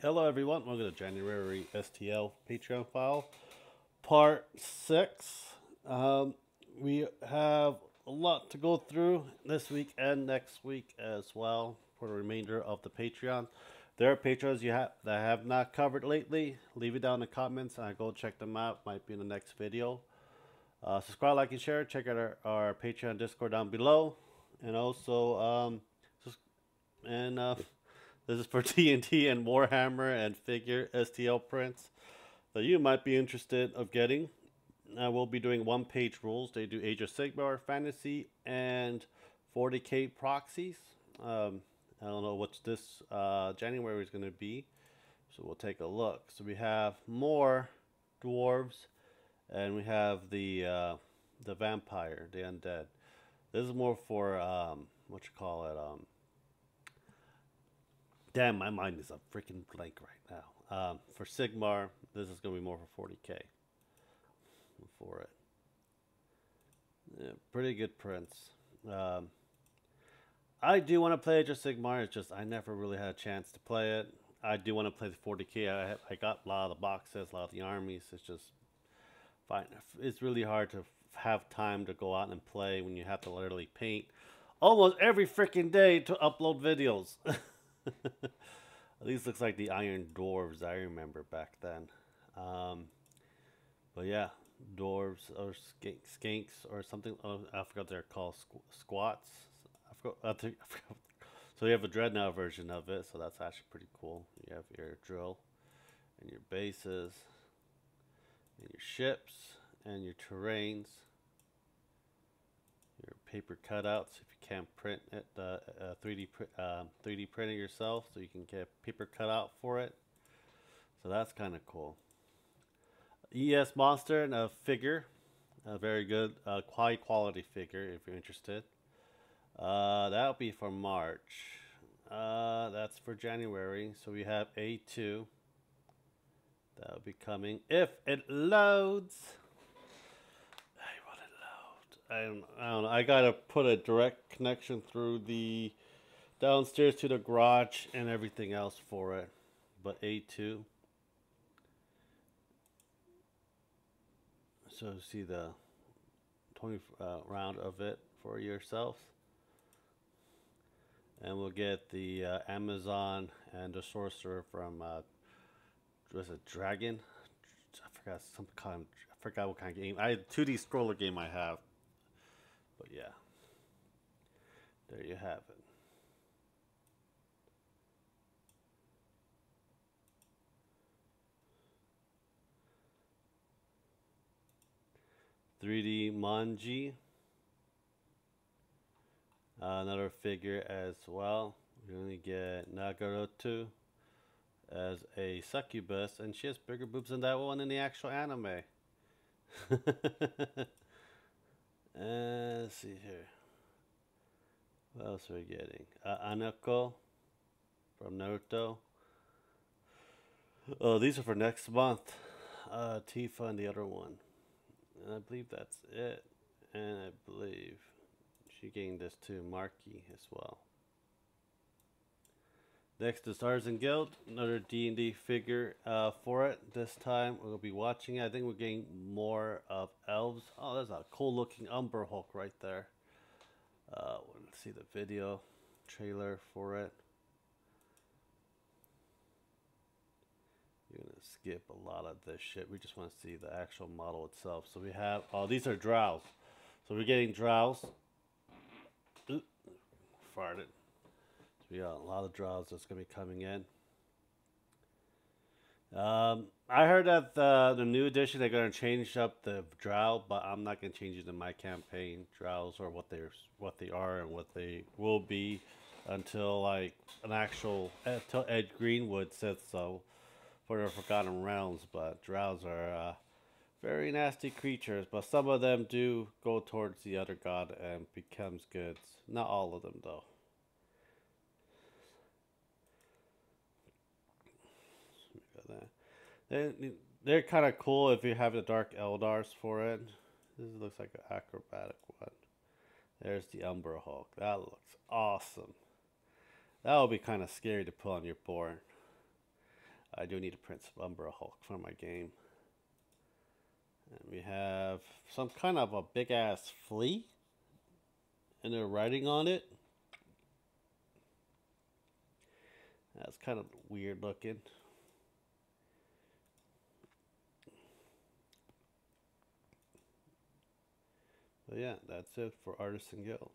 Hello, everyone. Welcome to January STL Patreon file, part 6. Um, we have a lot to go through this week and next week as well for the remainder of the Patreon. There are patrons that have not covered lately. Leave it down in the comments and I go check them out. Might be in the next video. Subscribe, like, and share. Check out our Patreon Discord down below. And also, and this is for TNT and Warhammer and figure STL prints that you might be interested of getting. I will be doing one-page rules. They do Age of Sigmar, Fantasy, and 40k proxies. I don't know what this January is going to be, so we'll take a look. So we have more dwarves, and we have the vampire, the undead. This is more for what you call it. Damn, my mind is a freaking blank right now. For Sigmar, this is going to be more for 40k for it. Yeah, pretty good prints. Um, I do want to play Age of Sigmar. It's just I never really had a chance to play it. I do want to play the 40k. I got a lot of the boxes, a lot of the armies. It's just fine. It's really hard to have time to go out and play when you have to literally paint almost every freaking day to upload videos. At least looks like the Iron Dwarves I remember back then. Um, but yeah, dwarves or skanks or something. Oh, I forgot what they're called. Squats. I forgot. So you have a dreadnought version of it, so that's actually pretty cool. You have your drill and your bases and your ships and your terrains, your paper cutouts if you can't print it, 3D print it yourself, so you can get paper cutout for it. So that's kind of cool. ES Monster and a figure, a very good, high quality figure if you're interested. That'll be for March. That's for January. So we have A2. That'll be coming if it loads. I don't know. I gotta put a direct connection through the downstairs to the garage and everything else for it. But A2. So see the 20 round of it for yourself. And we'll get the Amazon and the sorcerer from was it Dragon? I forgot what kind of game. 2D scroller game I have. But yeah, there you have it. 3D Manji. Another figure as well. We're going to get Nagaroto as a succubus, and she has bigger boobs than that one in the actual anime. Let's see here. What else are we getting? Anako from Naruto. Oh, these are for next month. Tifa and the other one. And I believe that's it. And I believe she gained this too, Marky as well. Next is Stars and Guild, another D&D figure for it. This time we'll be watching it. I think we're getting more of elves. Oh, there's a cool looking Umber Hulk right there. Let's see the video trailer for it. You're going to skip a lot of this shit. We just want to see the actual model itself. So we have, oh, these are drows. So we're getting drows. Ooh, farted. So we got a lot of drows that's going to be coming in. I heard that the new edition they're going to change up the drow, but I'm not going to change it in my campaign. Drows are what they are and what they will be until like until Ed Greenwood said so for the Forgotten Realms. But drows are very nasty creatures, but some of them do go towards the other god and becomes good. Not all of them though. They're kind of cool if you have the Dark Eldars for it. This looks like an acrobatic one. There's the Umber Hulk. That looks awesome. That would be kind of scary to put on your board. I do need a Prince of Umbra Hulk for my game. And we have some kind of a big ass flea. And they're writing on it. That's kind of weird looking. But yeah, that's it for Artisan Guild.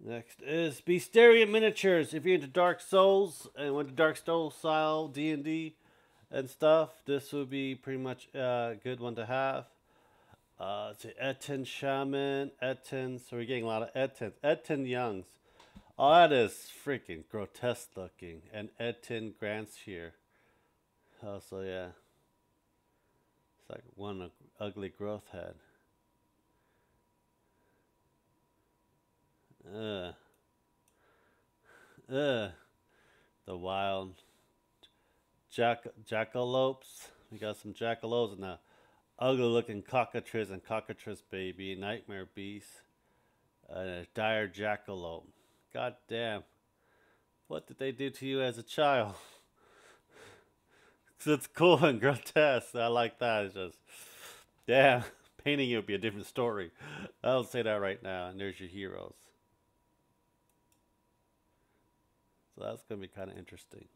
Next is Beasteria Miniatures. If you're into Dark Souls and want the Dark Souls style D&D and stuff, this would be pretty much a good one to have. It's an Etten Shaman, Etten. So we're getting a lot of Ettens. Etten Youngs. Oh, that is freaking grotesque looking. And Etten Grants here. Oh, so yeah. It's like one ugly growth head. Ugh. Ugh. The wild jackalopes. We got some jackalopes and a ugly looking cockatrice and cockatrice baby. Nightmare beast. And a dire jackalope. God damn. What did they do to you as a child? It's cool and grotesque. I like that. It's just, damn. Painting you would be a different story. I'll say that right now. And there's your heroes. So that's going to be kind of interesting.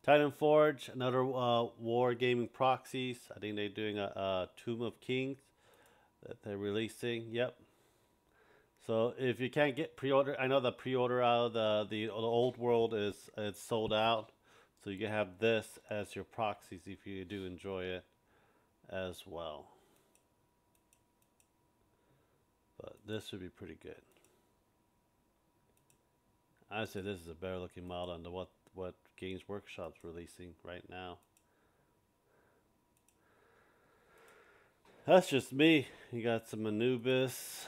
Titan Forge, another war gaming proxies. I think they're doing a Tomb of Kings that they're releasing. Yep. So if you can't get pre-order, I know the pre-order out of the old world is it's sold out. So you can have this as your proxies if you do enjoy it as well. But this would be pretty good. I'd say this is a better looking model than what Games Workshop's releasing right now. That's just me. You got some Anubis,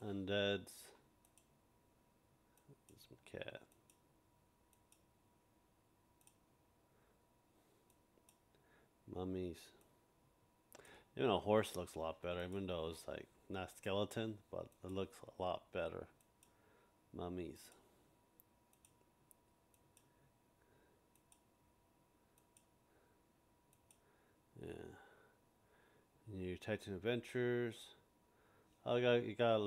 Undeads, some cat. Mummies. Even a horse looks a lot better, even though it's like not skeleton, but it looks a lot better. Mummies. Yeah. New Titan Adventures. Oh, you got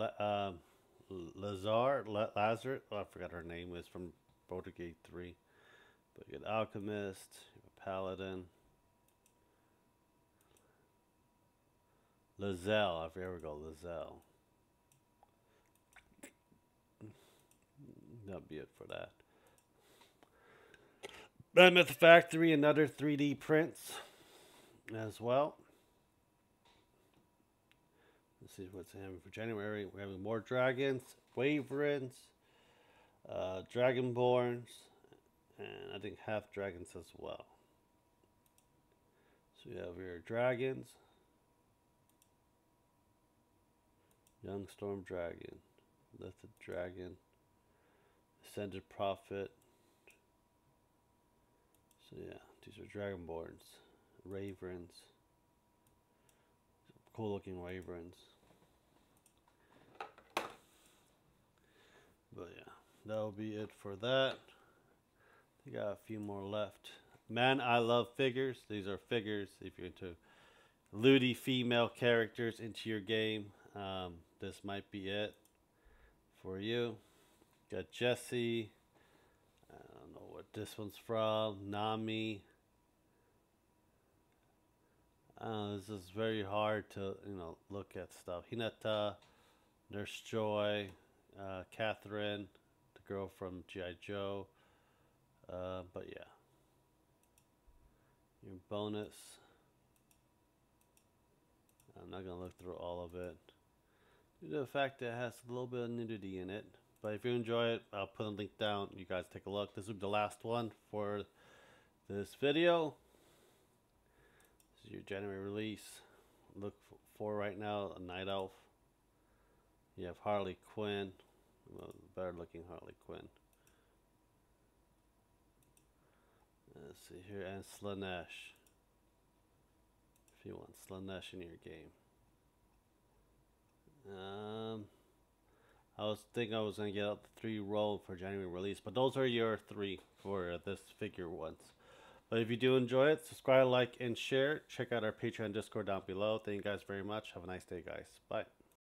Lazar. Oh, I forgot her name was from Baldur's Gate 3. But you got Alchemist, you have a Paladin. Lizelle, there we go, Lizelle. That'll be it for that. Mammoth Factory, another 3D prints as well. Let's see what's happening for January. We're having more dragons, Waverns, Dragonborns, and I think half dragons as well. So we have here dragons, Young Storm Dragon, Lifted Dragon, Ascended Prophet. So yeah, these are Dragonborns, Ravens, cool looking Ravens. But yeah, that'll be it for that. I got a few more left. Man, I love figures. These are figures if you're into lewdy female characters into your game. This might be it for you. Got Jessie. I don't know what this one's from. Nami. This is very hard to look at stuff. Hinata, Nurse Joy, Catherine, the girl from G.I. Joe. But yeah, your bonus. I'm not gonna look through all of it. Due to the fact that it has a little bit of nudity in it. But if you enjoy it, I'll put a link down. You guys take a look. This will be the last one for this video. This is your January release. Look for right now a Night Elf. You have Harley Quinn. Well, better looking Harley Quinn. Let's see here, and Slanesh. If you want Slanesh in your game. I was thinking I was going to get out the 3 roll for January release, but those are your 3 for this figure ones. But if you do enjoy it, subscribe, like, and share. Check out our Patreon Discord down below. Thank you guys very much. Have a nice day, guys. Bye.